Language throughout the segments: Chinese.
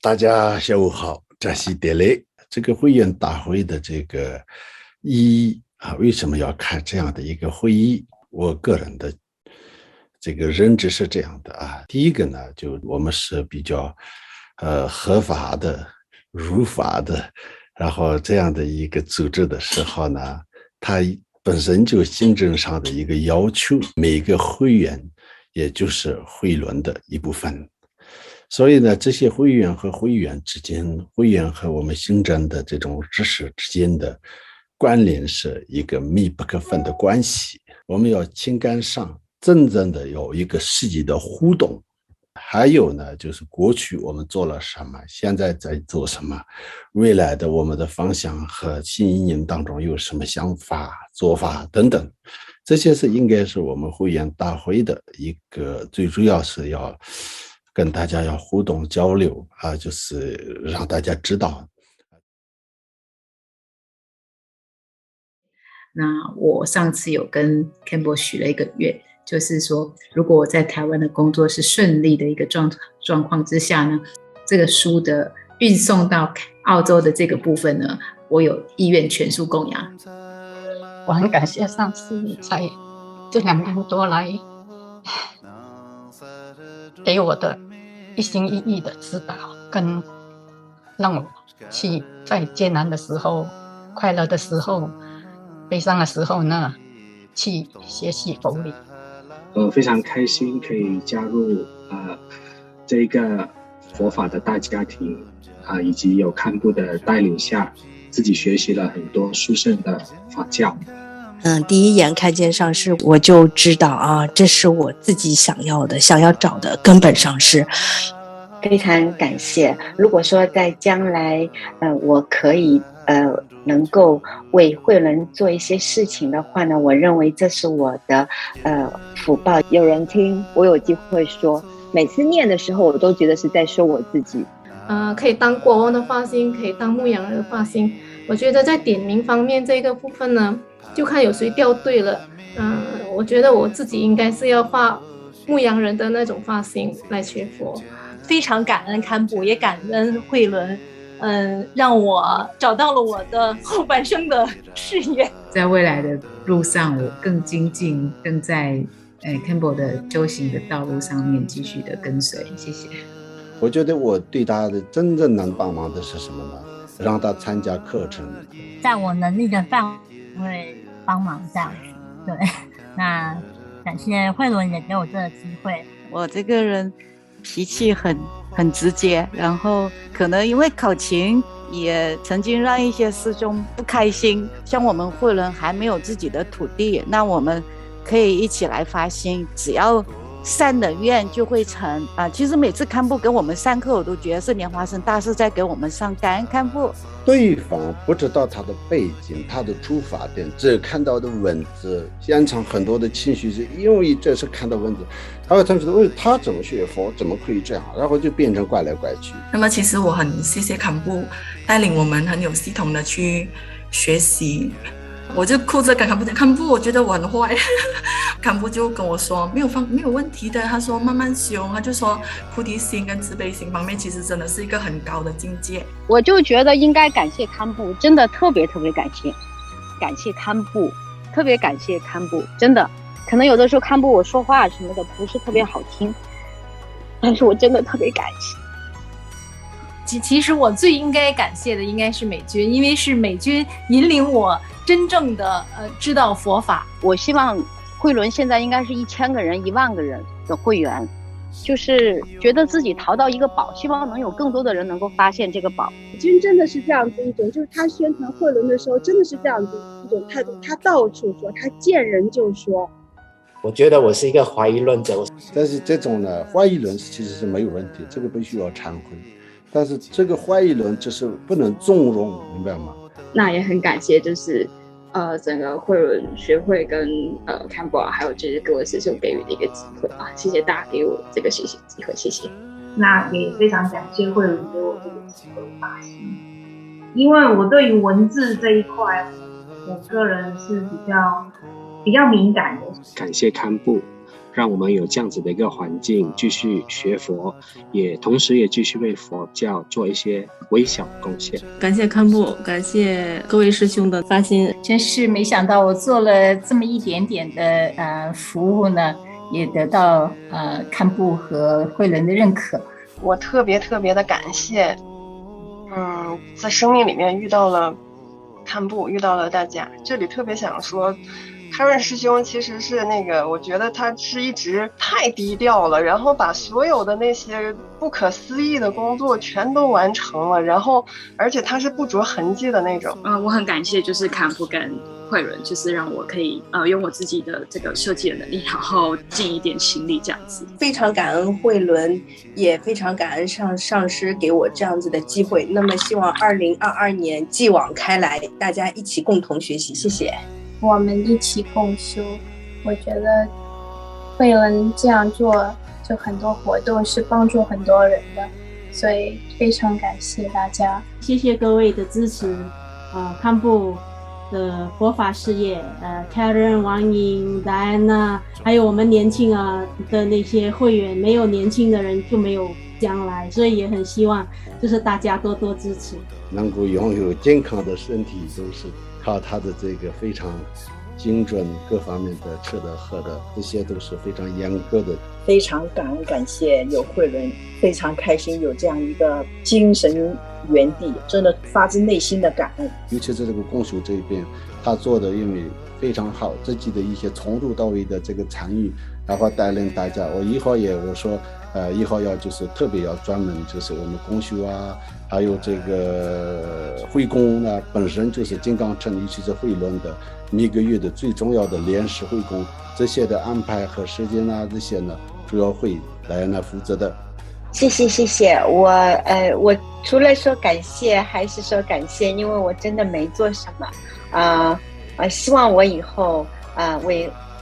大家下午好，这是德雷。这个会员大会的这个意义啊，为什么要开这样的一个会议？我个人的这个认知是这样的啊。第一个呢，就我们是比较合法的、如法的，然后这样的一个组织的时候呢，它本身就行政上的一个要求，每个会员也就是会轮的一部分。所以呢，这些会员和会员之间，会员和我们行政的这种知识之间的关联是一个密不可分的关系。我们要情感上真正的有一个实际的互动。还有呢，就是过去我们做了什么，现在在做什么，未来的我们的方向和新一年当中有什么想法、做法等等，这些是应该是我们会员大会的一个最主要是要跟大家要互动交流啊，就是让大家知道。那我上次有跟 Campbell 许了一个愿，就是说如果我在台湾的工作是顺利的一个状况之下呢，这个书的运送到澳洲的这个部分呢，我有意愿全数供养。我很感谢上次在这2年多来给我的一心一意的指导，跟让我去在艰难的时候、快乐的时候、悲伤的时候呢，去学习佛理。非常开心可以加入这个佛法的大家庭以及有堪布的带领下，自己学习了很多殊胜的法教。第一眼看见上师，我就知道啊，这是我自己想要的、想要找的根本上师。非常感谢。如果说在将来，我可以能够为慧能做一些事情的话呢，我认为这是我的福报。有人听我有机会说，每次念的时候，我都觉得是在说我自己。可以当国王的发心，可以当牧羊人的发心。我觉得在点名方面这个部分呢，就看有谁掉队了。我觉得我自己应该是要画牧羊人的那种发心来学佛。非常感恩堪布，也感恩慧伦，让我找到了我的后半生的事业。在未来的路上，我更精进，更在Campbell 的修行的道路上面继续的跟随。谢谢。我觉得我对他的真正能帮忙的是什么呢？让他参加课程，在我能力的范围帮忙这样子。对，那感谢慧伦也给我这个机会。我这个人脾气很直接，然后可能因为考勤也曾经让一些师兄不开心。像我们慧伦还没有自己的土地，那我们可以一起来发心，只要善的愿就会成其实每次堪布给我们上课，我都觉得是莲花生大师在给我们上，感恩堪布。对方不知道他的背景，他的出发点，只看到的文字，现场很多的情绪是因为这是看到文字，他会觉得他怎么学佛，怎么可以这样，然后就变成怪来怪去。那么其实我很谢谢堪布带领我们很有系统的去学习。我就哭着跟堪布讲，堪布我觉得我很坏。堪布就跟我说没有问题的，他说慢慢修，他就说菩提心跟慈悲心方面其实真的是一个很高的境界。我就觉得应该感谢堪布，真的特别感谢堪布，特别感谢堪布，真的可能有的时候堪布我说话什么的不是特别好听，但是我真的特别感谢。其实我最应该感谢的应该是美军，因为是美军引领我真正的知道佛法。我希望慧伦现在应该是1000个人、10000个人的会员，就是觉得自己淘到一个宝，希望能有更多的人能够发现这个宝。军真的是这样子一种，就是他宣传慧伦的时候真的是这样子一种态度，他到处说，他见人就说。我觉得我是一个怀疑论者，但是这种呢，怀疑论其实是没有问题，这个必须要忏悔。但是这个怀疑论就是不能纵容，明白吗？那也很感谢，就是整个慧伦学会跟Campbell 还有就是各位师兄给予的一个机会啊，谢谢大家给我这个学习机会，谢谢。那也非常感谢慧伦给我这个机会发心，因为我对于文字这一块，我个人是比较敏感的。感谢堪布，让我们有这样子的一个环境继续学佛，也同时也继续为佛教做一些微小贡献。感谢堪布，感谢各位师兄的发心，真是没想到我做了这么一点点的服务呢，也得到堪布和慧伦的认可。我特别的感谢，在生命里面遇到了堪布，遇到了大家。这里特别想说，开润师兄其实是我觉得他是一直太低调了，然后把所有的那些不可思议的工作全都完成了，然后而且他是不着痕迹的那种。我很感谢就是堪布跟慧伦，就是让我可以用我自己的这个设计的能力，然后尽一点心力这样子。非常感恩慧伦，也非常感恩上师给我这样子的机会。那么希望2022年继往开来，大家一起共同学习，谢谢。我们一起共修，我觉得慧伦这样做，就很多活动是帮助很多人的，所以非常感谢大家，谢谢各位的支持。堪布的佛法事业，Karen、王莹、Diana，还有我们年轻的那些会员，没有年轻的人就没有将来，所以也很希望就是大家多多支持，能够拥有健康的身体，都是靠他的这个非常精准各方面的吃的喝的，这些都是非常严格的。非常感恩感谢有慧伦，非常开心有这样一个精神园地，真的发自内心的感恩。尤其是这个共修这边，他做的因为非常好，自己的一些从头到尾的这个参与，然后带领大家。我以后说以后要就是特别要专门就是我们共修还有这个会供呢，本身就是金刚城尤其是慧伦的每个月的最重要的联时会供，这些的安排和时间这些呢，主要会来负责的。谢谢，我除了说感谢还是说感谢，因为我真的没做什么希望我以后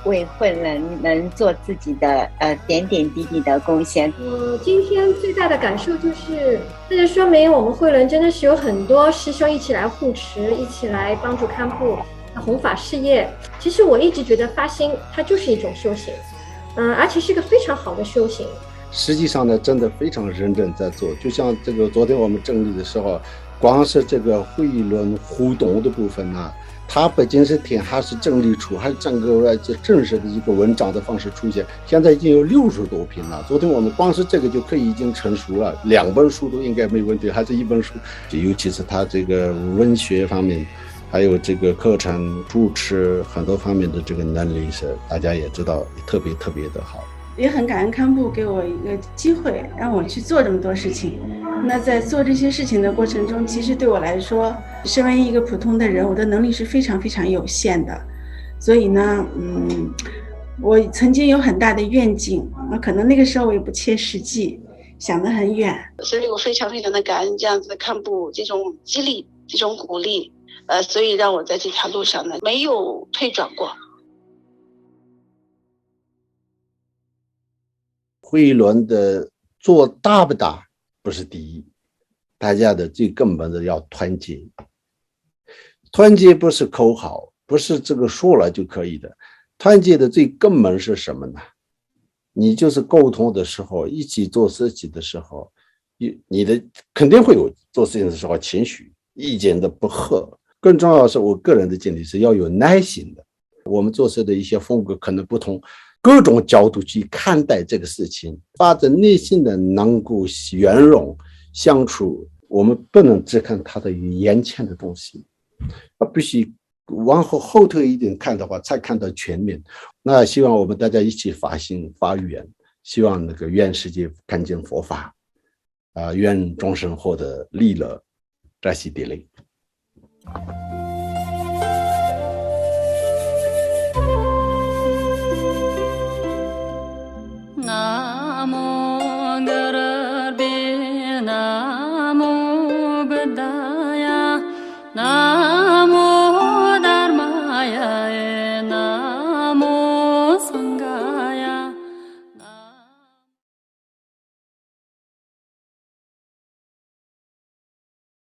为慧伦能做自己的点点滴滴的贡献。我今天最大的感受就是，这就说明我们慧伦真的是有很多师兄一起来护持，一起来帮助堪布弘法事业。其实我一直觉得发心它就是一种修行，而且是个非常好的修行。实际上呢，真的非常认真在做。就像这个昨天我们整理的时候，光是这个慧伦互动的部分呢，它不仅是填，还是整理出，还是整个正式的一个文章的方式出现。现在已经有60多篇了。昨天我们光是这个就可以已经成熟了，2本书都应该没问题，还是1本书。尤其是它这个文学方面，还有这个课程主持很多方面的这个能力是大家也知道特别的好。也很感恩堪布给我一个机会，让我去做这么多事情。那在做这些事情的过程中，其实对我来说，身为一个普通的人，我的能力是非常有限的。所以呢，我曾经有很大的愿景，可能那个时候我也不切实际，想得很远。所以我非常的感恩这样子的堪布这种激励，这种鼓励，所以让我在这条路上呢没有退转过。慧伦的做大不大不是第一，大家的最根本的要团结。团结不是口号，不是这个说了就可以的。团结的最根本是什么呢？你就是沟通的时候，一起做事情的时候，你的肯定会有做事情的时候情绪意见的不合。更重要的是，我个人的经历是要有耐心的。我们做事的一些风格可能不同，各种角度去看待这个事情，发自内心的能够圆融相处。我们不能只看他的眼前的东西，必须往后退一点看的话，才看到全面。那希望我们大家一起发心发愿，希望那个愿世界看见佛法，愿众生获得利乐。扎西迪雷。南无